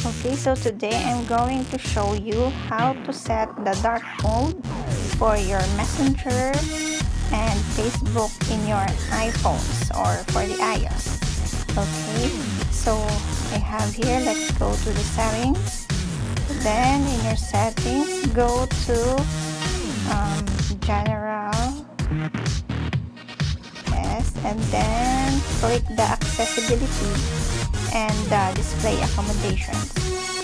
Okay, so today I'm going to show you how to set the dark mode for your Messenger and Facebook in your iPhones or for the iOS. Okay, so I have here, let's go to the settings. Then in your settings, go to general, yes, and then click the accessibility and the display accommodations.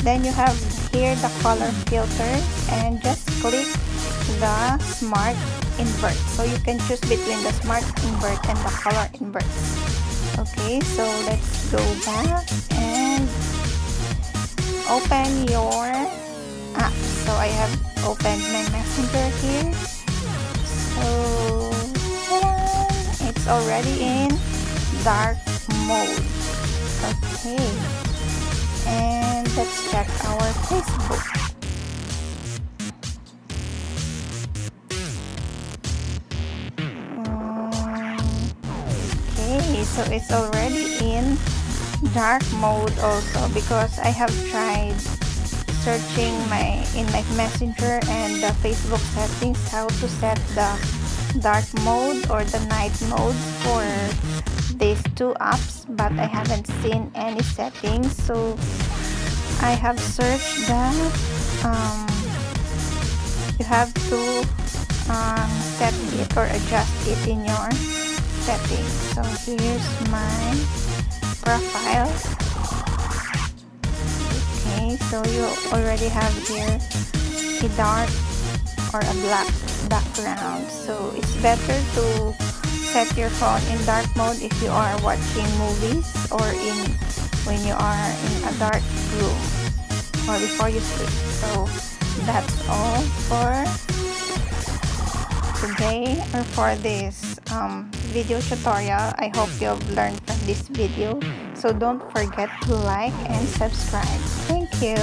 Then you have here the color filters and just click the smart invert, so you can choose between the smart invert and the color invert. Okay, so let's go back and open your app. So I have opened my Messenger here, so it's already in dark mode. Okay, and let's check our Facebook. Okay, so it's already in dark mode also, because I have tried searching in my Messenger and the Facebook settings how to set the dark mode or the night mode for these two apps, but I haven't seen any settings. So I have searched that you have to set it or adjust it in your settings. So here's my profile. Okay, so you already have here a dark or a black background, so it's better to set your phone in dark mode if you are watching movies or when you are in a dark room or before you sleep. So that's all for today or for this video tutorial. I hope you've learned from this video, so don't forget to like and subscribe. Thank you.